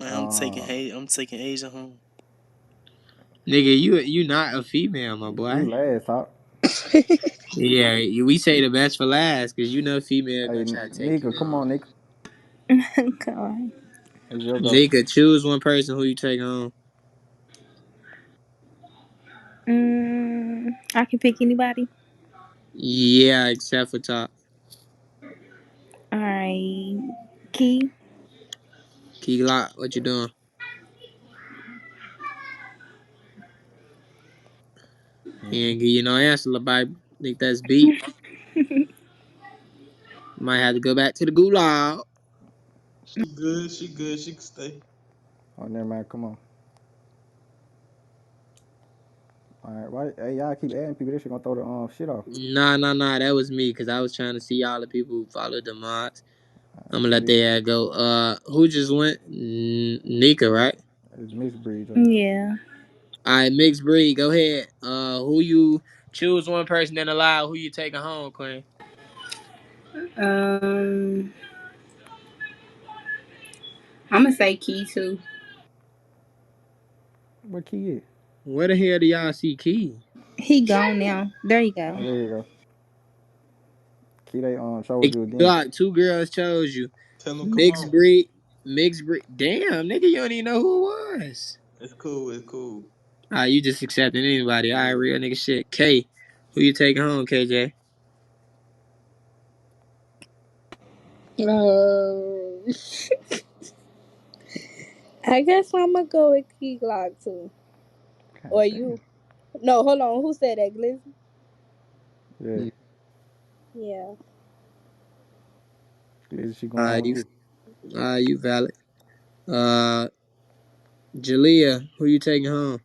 Man, I'm taking Asia home. Nigga, you not a female, my You boy. last, talk. Yeah, we say the best for last, cause you know female Hey, gonna try to take Nika, you come home. on, Nika. Come on. It's your go. Nigga, choose one person who you take home. I can pick anybody. Yeah, except for top. All right. Key. Key Glock, what you doing? He ain't give you no answer, little baby. Think that's beat. Might have to go back to the gulag. She good. She good. She can stay. Oh, never mind. Come on. All right, why? Hey, y'all keep adding people. This shit gonna throw the shit off. Nah. That was me, cause I was trying to see all the people who followed the mods. I'm gonna let This their ass go. Who just went? Nika, right? is mixed breed, y'all. Yeah. All right, mixed breed. Go ahead. Who you choose one person then allow who you taking home, Queen? Um, I'm gonna say Key too. What key is? Where the hell do y'all see Key? He gone now. There you Oh, go. there you go. Key, they chose Hey, you again. Glock, two girls chose you. Tell them come Mixed on. breed. Mixed breed. Damn, nigga, you don't even know who it was. It's cool. It's cool. You just accepting anybody. All right, real nigga shit. K, who you taking home, KJ? Um, I guess I'm gonna go with Key Glock too. God Or damn. you? No, hold on. Who said that, Glizzy? Yeah. Yeah. Is she All going right, home with you? you valid. Uh, Jalea, who you taking home?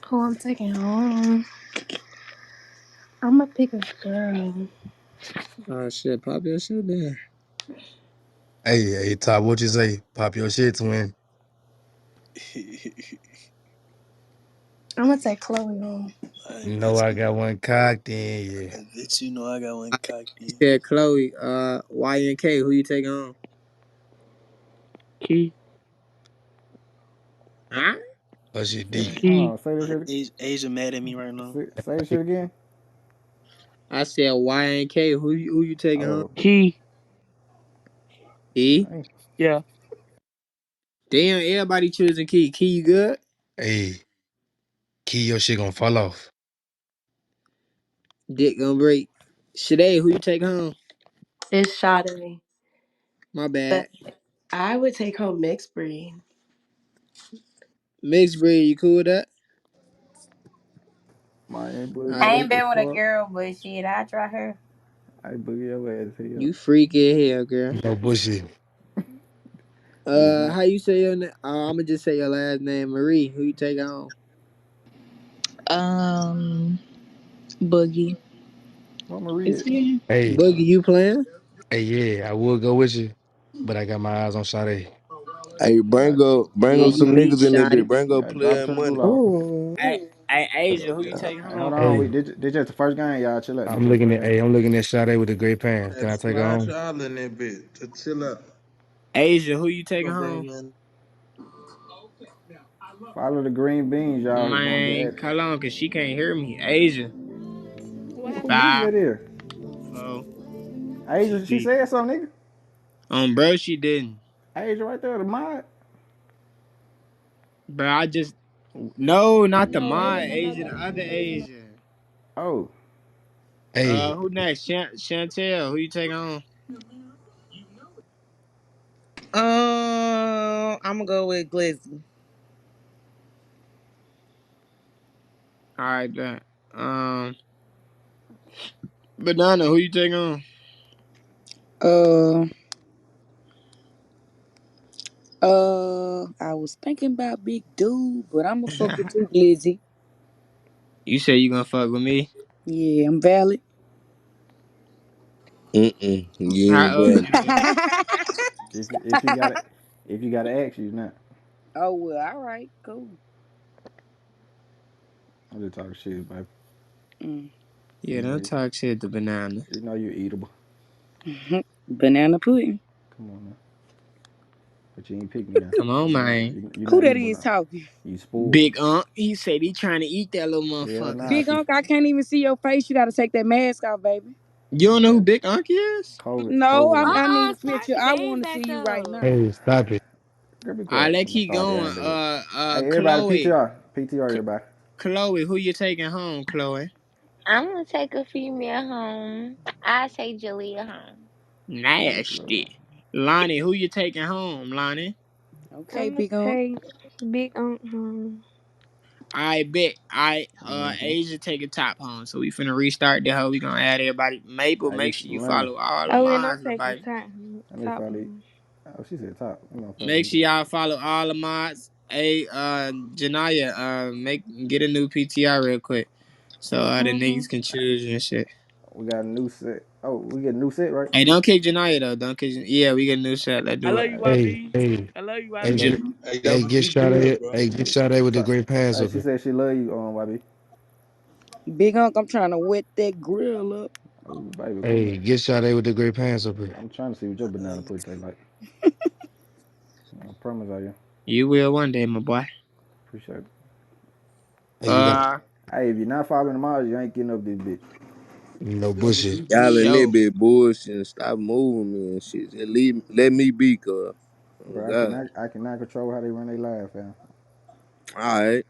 Who I'm taking home? I'm gonna pick a girl. Oh shit, pop your shit there. Hey, Top, what you say? Pop your shit, twin. I'm gonna take Chloe home. I You know bet I you. got one cocked in, yeah. I bet you know I got one cocked You in. said Chloe. Y and K, who you taking home? Key. Huh? Her shit Say, deep. hold Key. on. Say this shit. Asia mad at me right now. Say this shit again. I said Y and K. Who you taking home? Oh, Key. E. dang. Yeah. Damn, everybody choosing Key. Key, you good? Hey, Key, your shit gonna fall off. Dick gonna break. Shade, who you taking home? It's Sade. My bad. But I would take home mixed breed. Mixed breed, you cool with that? My All boogie, I right, what ain't the been with a fuck? girl, but shit, I try her. I boogie your ass here. you freaky as hell, girl. No bullshit. It's not. How you say your name? I'ma just say your last name, Marie. Who you taking home? Um, Boogie. What Is Maria? he? Hey, Boogie, you playing? hey, yeah, I would go with you, but I got my eyes on Sade. Hey, Got bring Yeah, up you some beat niggas in that bitch. Shotty. Bring up got drop player to and the money. gulag. Ooh. Hey, Asia, who you Yeah. taking Hey, hold home? on. Hey, This just the first game, y'all. Chill out. This I'm just the looking first at, game. hey, I'm looking at Sade with the gray pants. Can And I take her splash home? all in that bitch. Just chill out. Asia, who you You taking gonna home? bring in Follow the green beans, y'all. It's gonna get Man, at. hold on, cause she can't hear me. Asia, What Who happened? beans 5, that is? 4. She Asia, she beat. said something, nigga. Bro, she didn't. Asia right there, the mod. Bro, I just no, not the No, it my was Asia, another the other Asia. Asia. Oh, Hey, Who next? Chantel, who you taking on? I'm gonna go with Glizzy. All right, then. Um, Banana, who you taking on? Uh, I was thinking about Big Dude, but I'm gonna fuck with you, Glizzy. You say you gonna fuck with me? Yeah, I'm valid. You How ain't old valid. you, nigga? if you got it, if you got to ask you not. Oh well, all right, cool. I'm just talking shit, baby. Mm. Yeah, You know don't you, talk shit to Banana. you know you're eatable. Banana pudding. Come on now. But you ain't pick me then. Come on, man. You Who not that eatable is now. talking? You spoiled. Big Unc, he said he trying to eat that little Hell motherfucker. nah, Big Unc, I can't even see your face. You gotta take that mask off, baby. You don't I know who got Big Unc is? No, COVID I on. need to Start switch you. the I band want to see back you right up. now. Hey, stop it. Girl, be Alright, quiet. let's I'm gonna keep start going. that nigga. Hey, everybody, Chloe. PTR. PTR, everybody. Chloe, who you taking home, Chloe? I'm gonna take a female home. I take Jalea home. Yes, Lord. Nasty. Lonnie, who you taking home, Lonnie? Okay, I'm gonna Big Unc. take Big I bet. Mm-hmm. Asia taking top home. So we finna restart the hoe. We gonna add everybody. Maple, Hey, make sure you London. follow all the Oh, and I'm mods, little taking baby. I need to top follow you. home. Oh, she said top. I'm gonna follow Make you. sure y'all follow all the mods. Hey, Janaya, get a new PTR real quick. So the Mm-hmm. niggas can choose and shit. We got a new set. Oh, we get a new set, right? Hey, don't kick Janaya though. Don't kick. Yeah, we get a new set. Let's I do love it. you, Alright. Hey, YB. hey, I love you, hey, Look, YB. Hey, that hey, was get big shot girl, at. bro. Hey, get shot at with the fuck. great pants Hey, up she here. said she love you, YB. Big Unc, I'm trying to wet that grill up. Oh, baby, come Hey, here. get shot at with the great pants up here. I'm trying to see what your banana pussy taste like. I promise I you. You will one day, my boy. Appreciate it. Hey, you got Hey, if you're not following the miles, you ain't getting up this bitch. no That what bullshit. she Y'all said. in that Show. bit bullshit. Stop moving me and shit. Just let me be, cuz. Oh, Bro, God. I cannot control how they run their live, fam. Alright.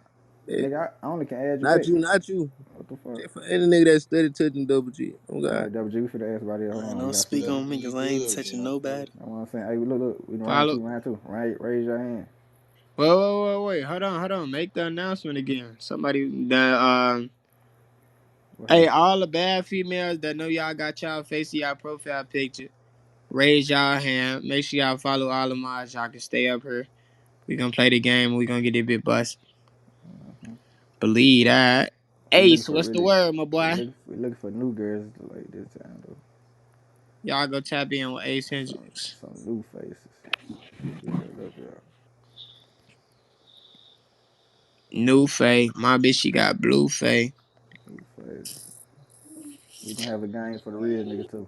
Yeah. Nigga, I only can add your Not picture. you, not you. What the fuck? Just for any nigga that study touching double G. Oh, All God. right, Double G, we finna ask about it. Hold Man, on, we don't gotta see speak that. Double on me G because I ain't good, touching man, bro. nobody. That's what I'm saying. Hey, look, we round Follow. two, round two. Right, raise your hand. Wait. Hold on. Make the announcement again. Somebody that What hey, happened? all the bad females that know y'all got y'all face in y'all profile picture. Raise y'all hand. Make sure y'all follow all the mods. Y'all can stay up here. We gonna play the game. We gonna get it bit bust. Believe that. We looking Ace, for what's the really, word, my boy? we looking for new girls like this time though. Y'all go tap in with Ace Some Hendricks. some new faces. Get that up here. New Faye. My bitch, she got blue Faye. New faces. We gonna have a game for the real niggas too.